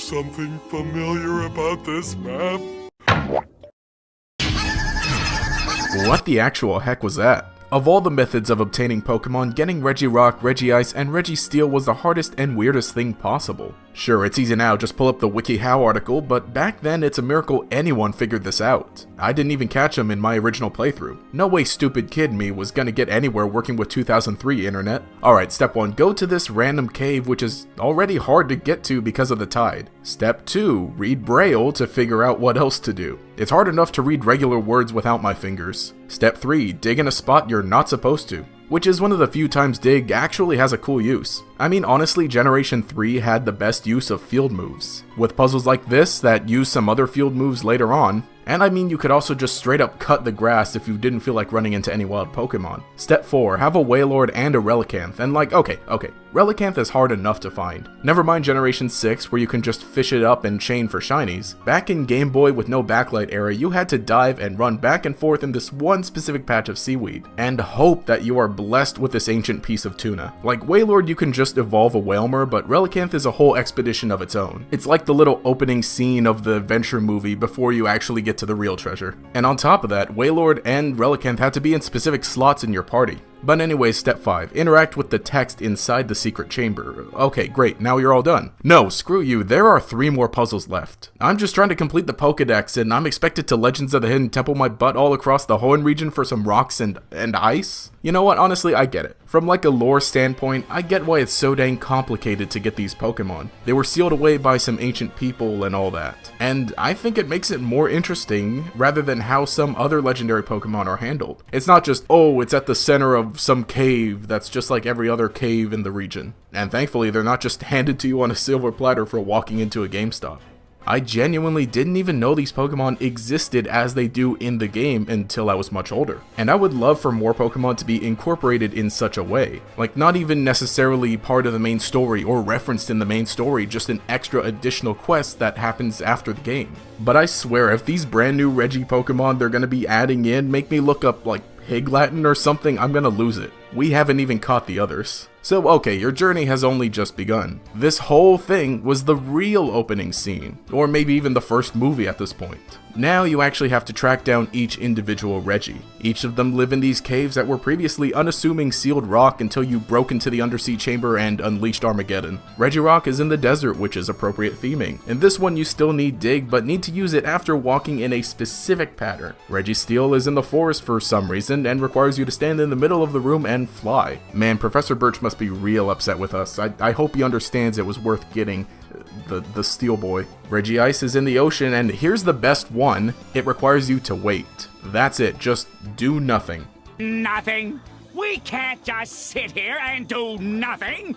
something familiar about this map? What the actual heck was that? Of all the methods of obtaining Pokemon, getting Regirock, Regice, and Registeel was the hardest and weirdest thing possible. Sure, it's easy now, just pull up the WikiHow article, but back then it's a miracle anyone figured this out. I didn't even catch them in my original playthrough. No way stupid kid me was gonna get anywhere working with 2003 internet. Alright, step 1, go to this random cave which is already hard to get to because of the tide. Step 2, read Braille to figure out what else to do. It's hard enough to read regular words without my fingers. Step 3, dig in a spot you're not supposed to. Which is one of the few times dig actually has a cool use. I mean, honestly, Generation 3 had the best use of field moves, with puzzles like this that use some other field moves later on. And I mean, you could also just straight up cut the grass if you didn't feel like running into any wild Pokemon. Step 4, have a Wailord and a Relicanth, and like, okay, Relicanth is hard enough to find. Never mind Generation 6, where you can just fish it up and chain for shinies. Back in Game Boy with no backlight era, you had to dive and run back and forth in this one specific patch of seaweed, and hope that you are blessed with this ancient piece of tuna. Like Wailord, you can just evolve a Wailmer, but Relicanth is a whole expedition of its own. It's like the little opening scene of the adventure movie before you actually get to the real treasure. And on top of that, Wailord and Relicanth have to be in specific slots in your party. But anyways, step 5, interact with the text inside the secret chamber. Okay, great, now you're all done. No, screw you, there are 3 more puzzles left. I'm just trying to complete the Pokedex and I'm expected to Legends of the Hidden Temple my butt all across the Hoenn region for some rocks and ice? You know what, honestly, I get it. From like a lore standpoint, I get why it's so dang complicated to get these Pokemon. They were sealed away by some ancient people and all that. And I think it makes it more interesting rather than how some other legendary Pokemon are handled. It's not just, oh, it's at the center of some cave that's just like every other cave in the region. And thankfully, they're not just handed to you on a silver platter for walking into a GameStop. I genuinely didn't even know these Pokemon existed as they do in the game until I was much older. And I would love for more Pokemon to be incorporated in such a way. Like, not even necessarily part of the main story or referenced in the main story, just an extra additional quest that happens after the game. But I swear, if these brand new Regi Pokemon they're gonna be adding in make me look up like Pig Latin or something, I'm gonna lose it. We haven't even caught the others. So okay, your journey has only just begun. This whole thing was the real opening scene, or maybe even the first movie at this point. Now you actually have to track down each individual Regi. Each of them live in these caves that were previously unassuming sealed rock until you broke into the undersea chamber and unleashed Armageddon. Regirock is in the desert, which is appropriate theming. In this one you still need dig, but need to use it after walking in a specific pattern. Registeel is in the forest for some reason and requires you to stand in the middle of the room and fly. Man, Professor Birch must be real upset with us. I hope he understands it was worth getting the Steel Boy. Regice is in the ocean, and here's the best one. It requires you to wait. That's it, just do nothing. Nothing? We can't just sit here and do nothing?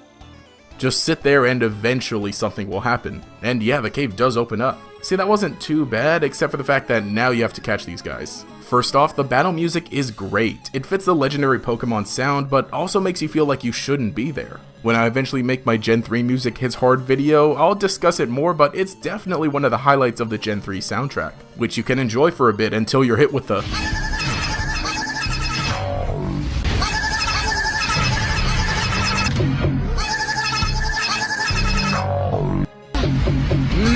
Just sit there and eventually something will happen. And yeah, the cave does open up. See, that wasn't too bad, except for the fact that now you have to catch these guys. First off, the battle music is great. It fits the legendary Pokemon sound, but also makes you feel like you shouldn't be there. When I eventually make my Gen 3 Music Hits Hard video, I'll discuss it more, but it's definitely one of the highlights of the Gen 3 soundtrack, which you can enjoy for a bit until you're hit with the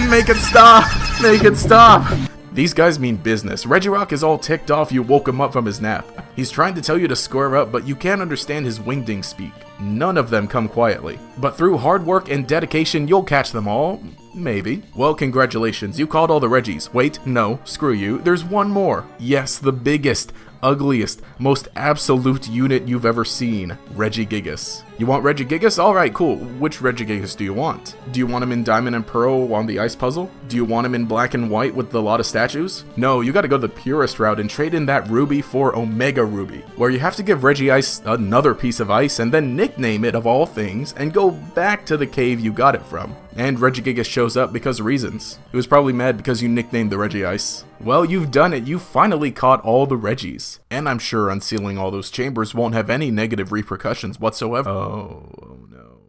Make it stop! Make it stop! These guys mean business. Regirock is all ticked off you woke him up from his nap. He's trying to tell you to square up, but you can't understand his wingding speak. None of them come quietly. But through hard work and dedication, you'll catch them all. Maybe. Well, congratulations, you caught all the Regis. Wait, no, screw you, there's one more. Yes, the biggest, ugliest, most absolute unit you've ever seen, Regigigas. You want Regigigas? Alright, cool. Which Regigigas do you want? Do you want him in Diamond and Pearl on the ice puzzle? Do you want him in black and white with a lot of statues? No, you gotta go the purest route and trade in that Ruby for Omega Ruby, where you have to give Regice another piece of ice and then nickname it of all things and go back to the cave you got it from. And Regigigas shows up because of reasons. He was probably mad because you nicknamed the Regice. Well, you've done it. You finally caught all the Regis. And I'm sure unsealing all those chambers won't have any negative repercussions whatsoever. Oh no.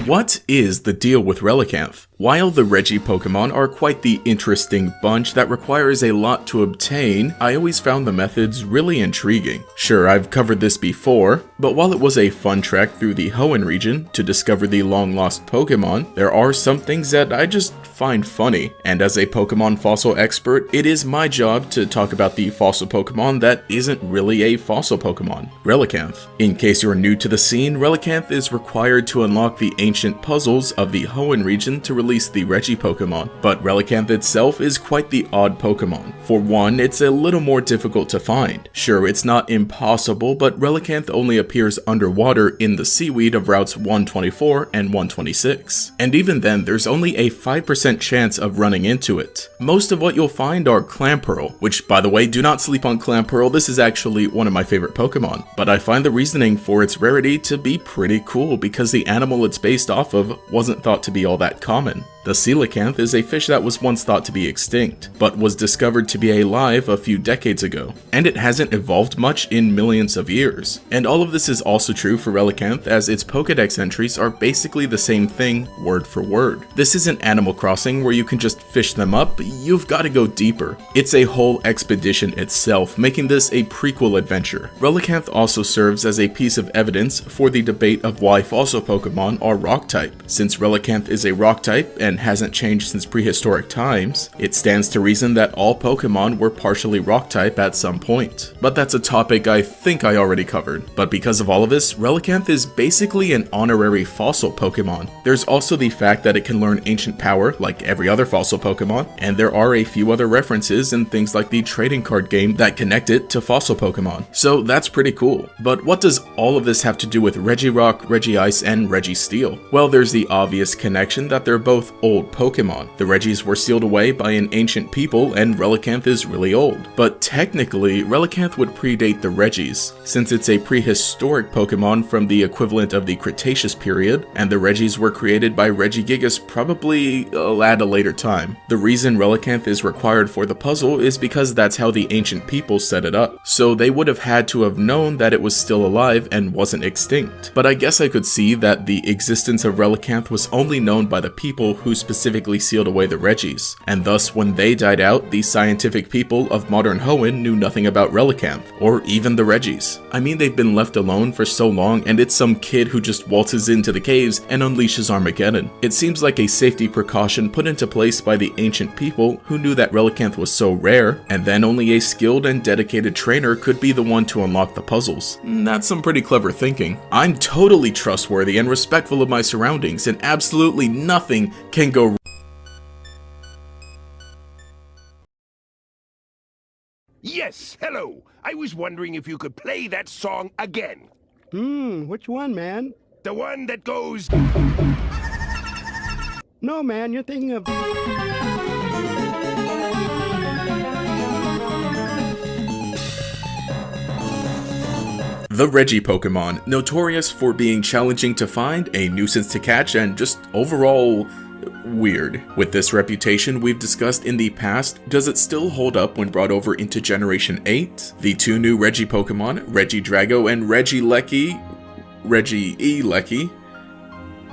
What is the deal with Relicanth? While the Regi Pokemon are quite the interesting bunch that requires a lot to obtain, I always found the methods really intriguing. Sure, I've covered this before, but while it was a fun trek through the Hoenn region to discover the long-lost Pokemon, there are some things that I just find funny, and as a Pokemon fossil expert, it is my job to talk about the fossil Pokemon that isn't really a fossil Pokemon, Relicanth. In case you're new to the scene, Relicanth is required to unlock the ancient puzzles of the Hoenn region to release the Regi Pokemon, but Relicanth itself is quite the odd Pokemon. For one, it's a little more difficult to find. Sure, it's not impossible, but Relicanth only appears underwater in the seaweed of routes 124 and 126. And even then, there's only a 5% chance of running into it. Most of what you'll find are Clamperl, which, by the way, do not sleep on Clamperl, this is actually one of my favorite Pokemon. But I find the reasoning for its rarity to be pretty cool because the animal it's based off of wasn't thought to be all that common. The Relicanth is a fish that was once thought to be extinct, but was discovered to be alive a few decades ago, and it hasn't evolved much in millions of years. And all of this is also true for Relicanth, as its Pokédex entries are basically the same thing, word for word. This isn't Animal Crossing where you can just fish them up, you've got to go deeper. It's a whole expedition itself, making this a prequel adventure. Relicanth also serves as a piece of evidence for the debate of why fossil Pokemon are rock type. Since Relicanth is a rock type and hasn't changed since prehistoric times, it stands to reason that all Pokemon were partially rock type at some point. But that's a topic I think I already covered. But because of all of this, Relicanth is basically an honorary fossil Pokemon. There's also the fact that it can learn ancient power like every other fossil Pokemon, and there are a few other references in things like the trading card game that connect it to fossil Pokemon. So that's pretty cool. But what does all of this have to do with Regirock, Regice, and Registeel? Well, there's the obvious connection that they're both old Pokemon. The Regis were sealed away by an ancient people, and Relicanth is really old. But technically, Relicanth would predate the Regis, since it's a prehistoric Pokemon from the equivalent of the Cretaceous period, and the Regis were created by Regigigas probably at a later time. The reason Relicanth is required for the puzzle is because that's how the ancient people set it up, so they would have had to have known that it was still alive and wasn't extinct. But I guess I could see that the existence of Relicanth was only known by the people who specifically sealed away the Regis, and thus when they died out, the scientific people of modern Hoenn knew nothing about Relicanth, or even the Regis. I mean, they've been left alone for so long, and it's some kid who just waltzes into the caves and unleashes Armageddon. It seems like a safety precaution put into place by the ancient people who knew that Relicanth was so rare, and then only a skilled and dedicated trainer could be the one to unlock the puzzles. That's some pretty clever thinking. I'm totally trustworthy and respectful of my surroundings, and absolutely nothing can go wrong. Yes, hello. I was wondering if you could play that song again. Which one, man? The one that goes... No, man, you're thinking of... The Regi Pokemon, notorious for being challenging to find, a nuisance to catch, and just overall weird. With this reputation we've discussed in the past, does it still hold up when brought over into Generation 8? The two new Regi Pokemon, Regidrago and Regieleki,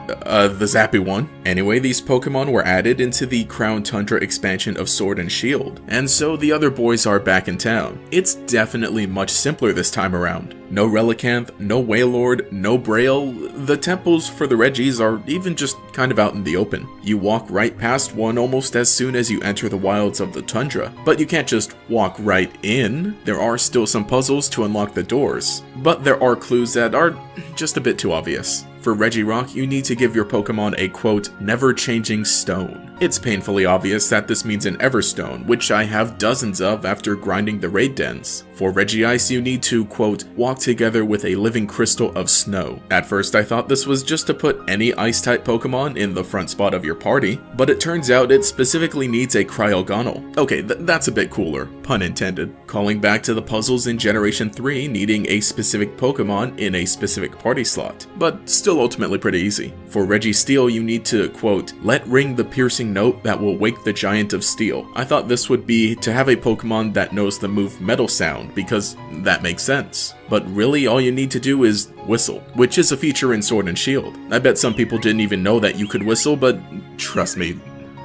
the zappy one. Anyway, these Pokemon were added into the Crown Tundra expansion of Sword and Shield, and so the other boys are back in town. It's definitely much simpler this time around. No Relicanth, no Wailord, no Braille. The temples for the Regis are even just kind of out in the open. You walk right past one almost as soon as you enter the wilds of the Tundra, but you can't just walk right in. There are still some puzzles to unlock the doors, but there are clues that are just a bit too obvious. For Regirock, you need to give your Pokemon a quote, never-changing stone. It's painfully obvious that this means an Everstone, which I have dozens of after grinding the raid dens. For Regice, you need to, quote, walk together with a living crystal of snow. At first I thought this was just to put any Ice-type Pokemon in the front spot of your party, but it turns out it specifically needs a Cryogonal. Okay, that's a bit cooler, pun intended. Calling back to the puzzles in Generation 3 needing a specific Pokemon in a specific party slot, but still ultimately pretty easy. For Registeel, you need to, quote, let ring the piercing note that will wake the Giant of Steel. I thought this would be to have a Pokemon that knows the move Metal Sound, sound, because that makes sense. But really all you need to do is whistle, which is a feature in Sword and Shield. I bet some people didn't even know that you could whistle, but trust me,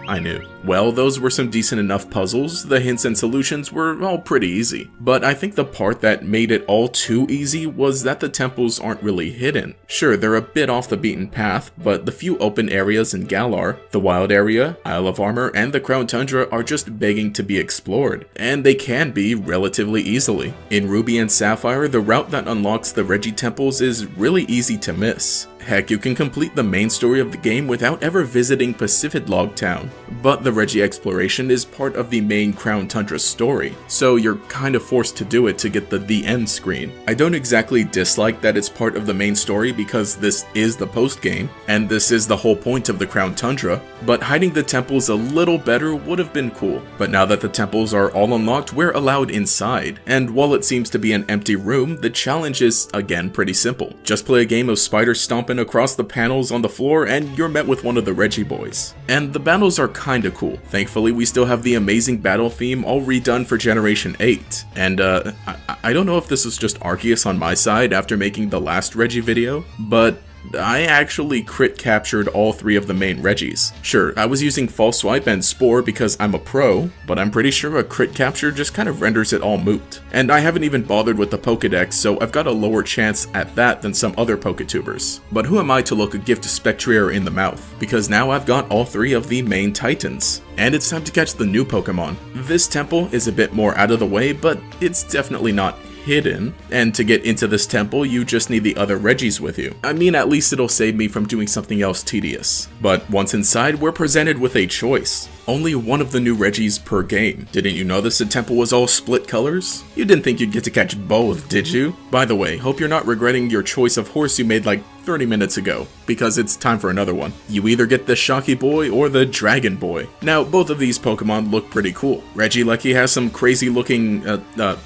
I knew. Well, those were some decent enough puzzles. The hints and solutions were all pretty easy. But I think the part that made it all too easy was that the temples aren't really hidden. Sure, they're a bit off the beaten path, but the few open areas in Galar, the Wild Area, Isle of Armor, and the Crown Tundra are just begging to be explored. And they can be relatively easily. In Ruby and Sapphire, the route that unlocks the Regi temples is really easy to miss. Heck, you can complete the main story of the game without ever visiting Pacifidlog Town. But the Regi exploration is part of the main Crown Tundra story, so you're kind of forced to do it to get the end screen. I don't exactly dislike that it's part of the main story because this is the post-game, and this is the whole point of the Crown Tundra, but hiding the temples a little better would have been cool. But now that the temples are all unlocked, we're allowed inside, and while it seems to be an empty room, the challenge is, again, pretty simple. Just play a game of spider stomping across the panels on the floor and you're met with one of the Regi boys. And the battles are kinda cool. Thankfully, we still have the amazing battle theme all redone for Generation 8. And I don't know if this was just Arceus on my side after making the last Regi video, but I actually crit captured all 3 of the main Regis. Sure, I was using False Swipe and Spore because I'm a pro, but I'm pretty sure a crit capture just kind of renders it all moot. And I haven't even bothered with the Pokedex, so I've got a lower chance at that than some other Poketubers. But who am I to look a gift to Spectrier in the mouth? Because now I've got all 3 of the main Titans. And it's time to catch the new Pokemon. This temple is a bit more out of the way, but it's definitely not hidden, and to get into this temple you just need the other Regis with you. I mean, at least it'll save me from doing something else tedious. But once inside, we're presented with a choice. Only one of the new Regis per game. Didn't you notice the temple was all split colors? You didn't think you'd get to catch both, did you? By the way, hope you're not regretting your choice of horse you made like 30 minutes ago, because it's time for another one. You either get the Shocky Boy or the Dragon Boy. Now, both of these Pokemon look pretty cool. Regieleki has some crazy looking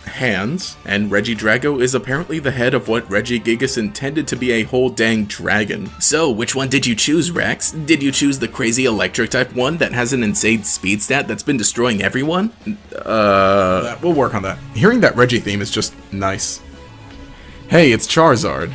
hands, and Regidrago is apparently the head of what Regigigas intended to be a whole dang dragon. So, which one did you choose, Rex? Did you choose the crazy electric type one that has an insane speed stat that's been destroying everyone? We'll work on that. Hearing that Regi theme is just nice. Hey, it's Charizard.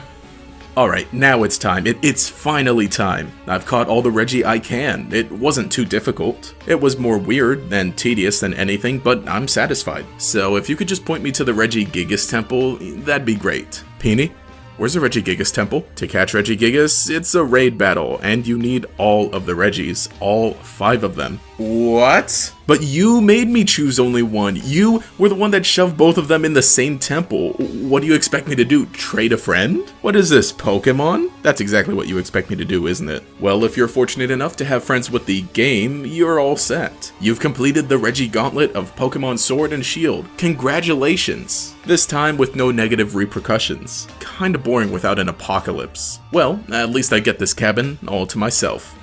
Alright, now it's time. It's finally time. I've caught all the Regi I can. It wasn't too difficult. It was more weird and tedious than anything, but I'm satisfied. So if you could just point me to the Regigigas temple, that'd be great. Peony? Where's the Regigigas temple? To catch Regigigas, it's a raid battle, and you need all of the Regis, all 5 of them. What? But you made me choose only one. You were the one that shoved both of them in the same temple. What do you expect me to do, trade a friend? What is this, Pokemon? That's exactly what you expect me to do, isn't it? Well, if you're fortunate enough to have friends with the game, you're all set. You've completed the Regi Gauntlet of Pokemon Sword and Shield. Congratulations! This time with no negative repercussions. Kinda boring without an apocalypse. Well, at least I get this cabin all to myself.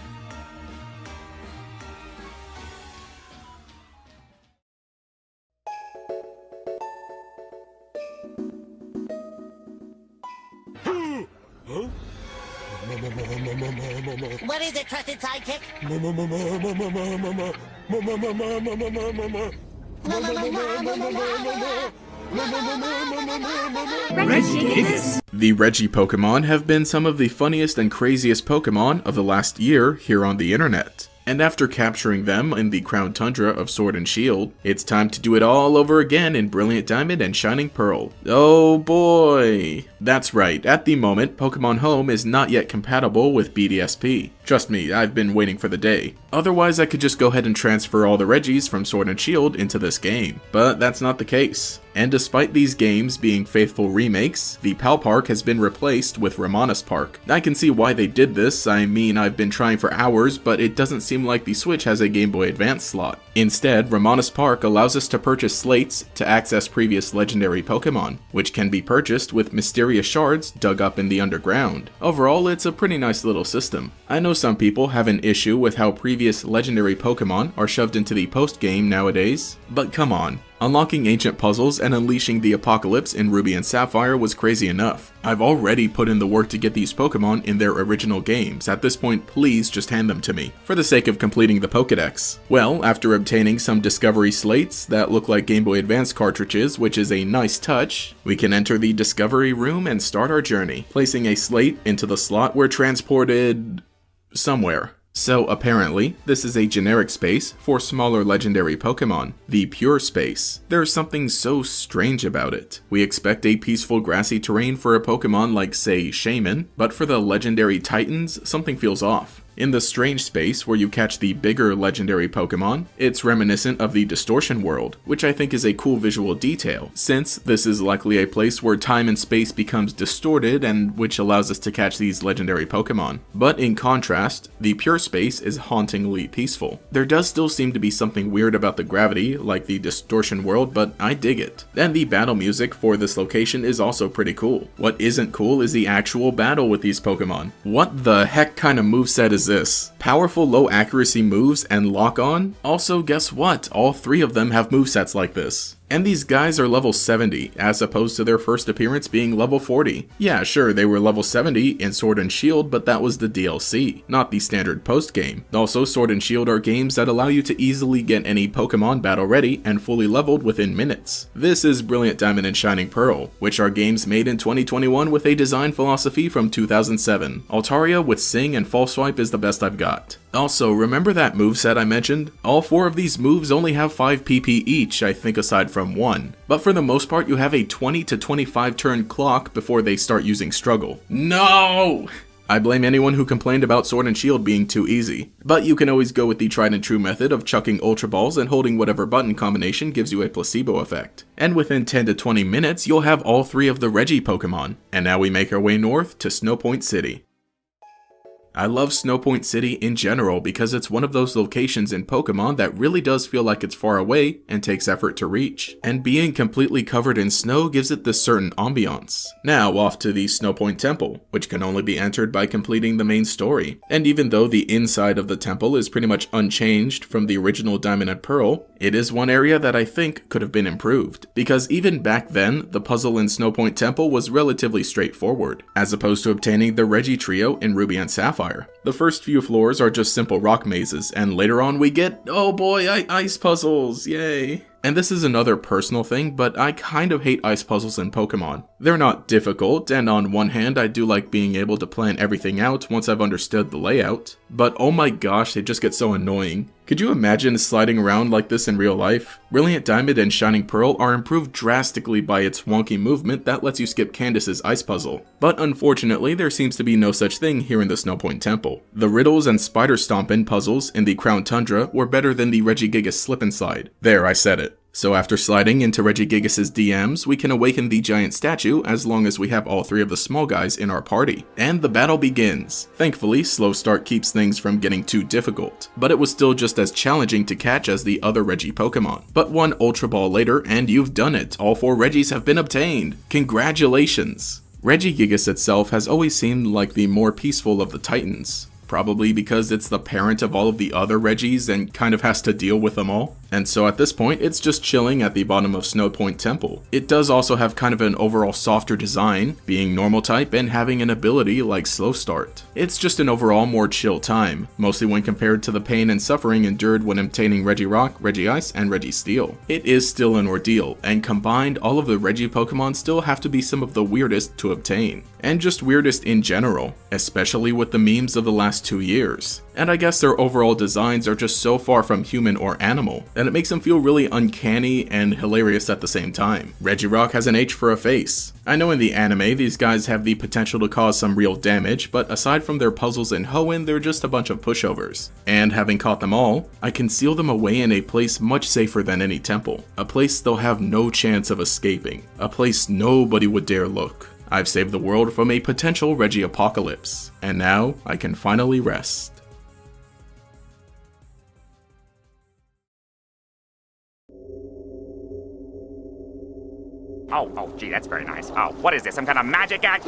What is it, trusted sidekick? The Regi Pokemon have been some of the funniest and craziest Pokemon of the last year here on the internet. And after capturing them in the Crown Tundra of Sword and Shield, it's time to do it all over again in Brilliant Diamond and Shining Pearl. Oh boy! That's right, at the moment, Pokemon Home is not yet compatible with BDSP. Trust me, I've been waiting for the day. Otherwise, I could just go ahead and transfer all the Regis from Sword and Shield into this game. But that's not the case. And despite these games being faithful remakes, the PAL Park has been replaced with Ramanas Park. I can see why they did this. I mean, I've been trying for hours, but it doesn't seem like the Switch has a Game Boy Advance slot. Instead, Ramanas Park allows us to purchase slates to access previous legendary Pokemon, which can be purchased with mysterious shards dug up in the underground. Overall, it's a pretty nice little system. I know some people have an issue with how previous legendary Pokemon are shoved into the post-game nowadays, but come on. Unlocking ancient puzzles and unleashing the apocalypse in Ruby and Sapphire was crazy enough. I've already put in the work to get these Pokemon in their original games. At this point, please just hand them to me, for the sake of completing the Pokédex. Well, after obtaining some Discovery Slates that look like Game Boy Advance cartridges, which is a nice touch, we can enter the Discovery Room and start our journey. Placing a slate into the slot, we're transported somewhere. So apparently, this is a generic space for smaller legendary Pokemon, the Pure Space. There's something so strange about it. We expect a peaceful grassy terrain for a Pokemon like, say, Shaman, but for the legendary Titans, something feels off. In the strange space where you catch the bigger legendary Pokemon, it's reminiscent of the Distortion world, which I think is a cool visual detail, since this is likely a place where time and space becomes distorted and which allows us to catch these legendary Pokemon. But in contrast, the Pure Space is hauntingly peaceful. There does still seem to be something weird about the gravity, like the Distortion world, but I dig it. And the battle music for this location is also pretty cool. What isn't cool is the actual battle with these Pokemon. What the heck kind of moveset is this? Powerful low accuracy moves and lock on? Also, guess what? All 3 of them have movesets like this. And these guys are level 70, as opposed to their first appearance being level 40. Yeah, sure, they were level 70 in Sword and Shield, but that was the DLC, not the standard post-game. Also, Sword and Shield are games that allow you to easily get any Pokemon battle ready and fully leveled within minutes. This is Brilliant Diamond and Shining Pearl, which are games made in 2021 with a design philosophy from 2007. Altaria with Sing and False Swipe is the best I've got. Also, remember that moveset I mentioned? All 4 of these moves only have 5 PP each, I think, aside from 1. But for the most part, you have a 20 to 25 turn clock before they start using Struggle. No! I blame anyone who complained about Sword and Shield being too easy. But you can always go with the tried and true method of chucking Ultra Balls and holding whatever button combination gives you a placebo effect. And within 10 to 20 minutes, you'll have all 3 of the Regi Pokemon. And now we make our way north to Snowpoint City. I love Snowpoint City in general because it's one of those locations in Pokemon that really does feel like it's far away and takes effort to reach. And being completely covered in snow gives it this certain ambiance. Now off to the Snowpoint Temple, which can only be entered by completing the main story. And even though the inside of the temple is pretty much unchanged from the original Diamond and Pearl, it is one area that I think could have been improved. Because even back then, the puzzle in Snowpoint Temple was relatively straightforward, as opposed to obtaining the Regi Trio in Ruby and Sapphire. The first few floors are just simple rock mazes, and later on we get, oh boy, ice puzzles, yay. And this is another personal thing, but I kind of hate ice puzzles in Pokemon. They're not difficult, and on one hand I do like being able to plan everything out once I've understood the layout, but oh my gosh, they just get so annoying. Could you imagine sliding around like this in real life? Brilliant Diamond and Shining Pearl are improved drastically by its wonky movement that lets you skip Candace's ice puzzle. But unfortunately, there seems to be no such thing here in the Snowpoint Temple. The Riddles and Spider Stompin' puzzles in the Crown Tundra were better than the Regigigas Slip and Slide. There, I said it. So after sliding into Regigigas' DMs, we can awaken the giant statue as long as we have all 3 of the small guys in our party. And the battle begins. Thankfully, slow start keeps things from getting too difficult, but it was still just as challenging to catch as the other Regi Pokemon. But 1 Ultra Ball later, and you've done it. All 4 Regis have been obtained. Congratulations! Regigigas itself has always seemed like the more peaceful of the Titans. Probably because it's the parent of all of the other Regis and kind of has to deal with them all. And so at this point, it's just chilling at the bottom of Snowpoint Temple. It does also have kind of an overall softer design, being normal type and having an ability like Slow Start. It's just an overall more chill time, mostly when compared to the pain and suffering endured when obtaining Regirock, Regice, and Registeel. It is still an ordeal, and combined, all of the Regi Pokemon still have to be some of the weirdest to obtain. And just weirdest in general, especially with the memes of the last 2 years. And I guess their overall designs are just so far from human or animal, that it makes them feel really uncanny and hilarious at the same time. Regirock has an H for a face. I know in the anime these guys have the potential to cause some real damage, but aside from their puzzles in Hoenn, they're just a bunch of pushovers. And having caught them all, I can seal them away in a place much safer than any temple. A place they'll have no chance of escaping. A place nobody would dare look. I've saved the world from a potential Regi apocalypse, and now I can finally rest. Oh, gee, that's very nice. Oh, what is this, some kind of magic act?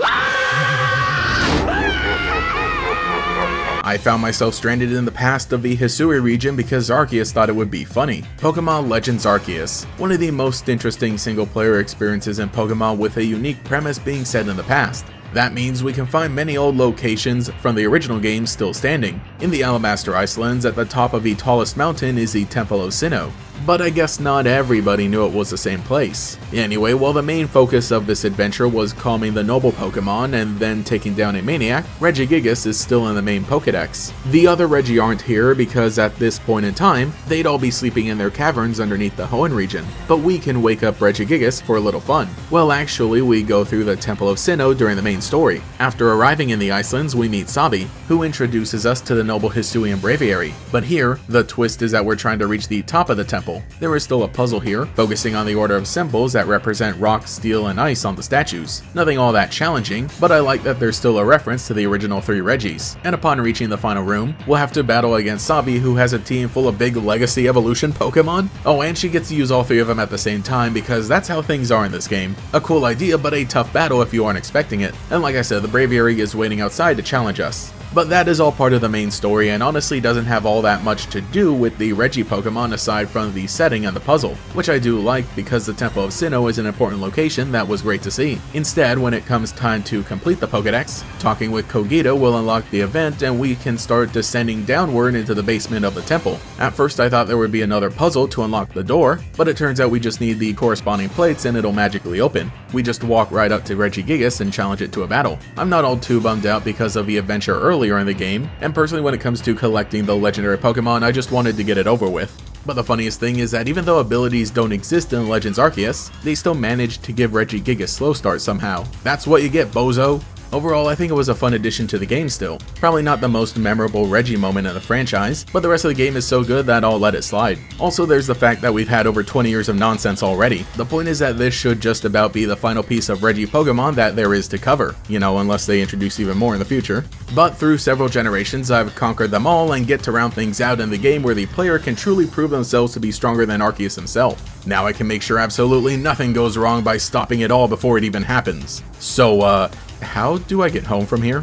I found myself stranded in the past of the Hisui region because Arceus thought it would be funny. Pokemon Legends Arceus, one of the most interesting single-player experiences in Pokemon with a unique premise being set in the past. That means we can find many old locations from the original game still standing. In the Alabaster Icelands, at the top of the tallest mountain is the Temple of Sinnoh. But I guess not everybody knew it was the same place. Anyway, while the main focus of this adventure was calming the noble Pokemon and then taking down a maniac, Regigigas is still in the main Pokedex. The other Regi aren't here because at this point in time, they'd all be sleeping in their caverns underneath the Hoenn region. But we can wake up Regigigas for a little fun. Well, actually, we go through the Temple of Sinnoh during the main story. After arriving in the Icelands, we meet Sabi, who introduces us to the noble Hisuian Braviary. But here, the twist is that we're trying to reach the top of the temple. There is still a puzzle here, focusing on the order of symbols that represent rock, steel, and ice on the statues. Nothing all that challenging, but I like that there's still a reference to the original 3 Regis. And upon reaching the final room, we'll have to battle against Sabi, who has a team full of big legacy evolution Pokemon. Oh, and she gets to use all 3 of them at the same time because that's how things are in this game. A cool idea, but a tough battle if you aren't expecting it. And like I said, the Braviary is waiting outside to challenge us. But that is all part of the main story and honestly doesn't have all that much to do with the Regi Pokemon aside from the setting and the puzzle, which I do like because the Temple of Sinnoh is an important location that was great to see. Instead, when it comes time to complete the Pokedex, talking with Kogita will unlock the event and we can start descending downward into the basement of the temple. At first I thought there would be another puzzle to unlock the door, but it turns out we just need the corresponding plates and it'll magically open. We just walk right up to Regigigas and challenge it to a battle. I'm not all too bummed out because of the adventure earlier in the game, and personally when it comes to collecting the legendary Pokemon, I just wanted to get it over with. But the funniest thing is that even though abilities don't exist in Legends Arceus, they still managed to give Regigigas slow start somehow. That's what you get, bozo! Overall, I think it was a fun addition to the game still. Probably not the most memorable Regi moment in the franchise, but the rest of the game is so good that I'll let it slide. Also, there's the fact that we've had over 20 years of nonsense already. The point is that this should just about be the final piece of Regi Pokemon that there is to cover, you know, unless they introduce even more in the future. But through several generations, I've conquered them all and get to round things out in the game where the player can truly prove themselves to be stronger than Arceus himself. Now I can make sure absolutely nothing goes wrong by stopping it all before it even happens. So, how do I get home from here?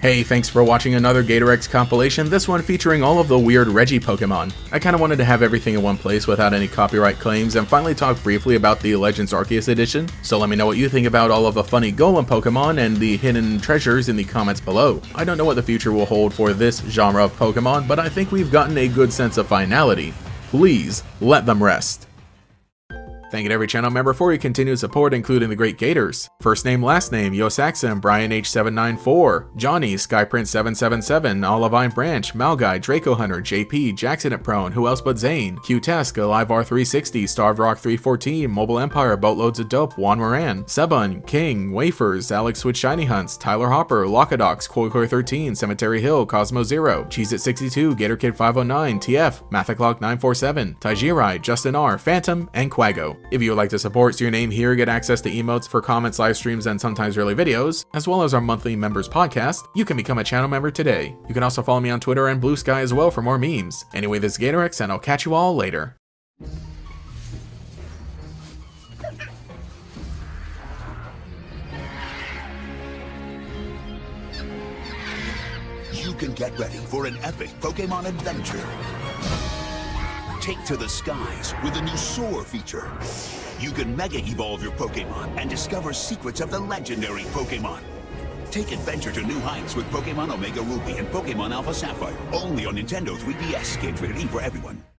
Hey, thanks for watching another GatorX compilation, this one featuring all of the weird Regi Pokemon. I kinda wanted to have everything in one place without any copyright claims and finally talk briefly about the Legends Arceus edition, so let me know what you think about all of the funny Golem Pokemon and the hidden treasures in the comments below. I don't know what the future will hold for this genre of Pokemon, but I think we've gotten a good sense of finality. Please, let them rest. Thank you to every channel member for your continued support, including the great Gators. First name, last name, Yo Saxon, Brian H794, Johnny, Skyprint777, Olivine Branch, Malguy, Draco Hunter, JP, Jackson at Prone, Who Else But Zane, Q-Tesk, AliveR360, Starved Rock 314, Mobile Empire, Boatloads of Dope, Juan Moran, Sebun, King, Wafers, Alex with Shiny Hunts, Tyler Hopper, Lockadox, Koi13, Cemetery Hill, Cosmo Zero, Cheez-It62, GatorKid509, TF, Mathaclock947, Taijirai, Justin R, Phantom, and Quago. If you would like to support your name here, get access to emotes for comments, live streams, and sometimes early videos, as well as our monthly members podcast, you can become a channel member today. You can also follow me on Twitter and Blue Sky as well for more memes. Anyway, this is GatorX, and I'll catch you all later. You can get ready for an epic Pokemon adventure. Take to the skies with a new Soar feature. You can Mega Evolve your Pokemon and discover secrets of the legendary Pokemon. Take adventure to new heights with Pokemon Omega Ruby and Pokemon Alpha Sapphire. Only on Nintendo 3DS. Games rated E for everyone.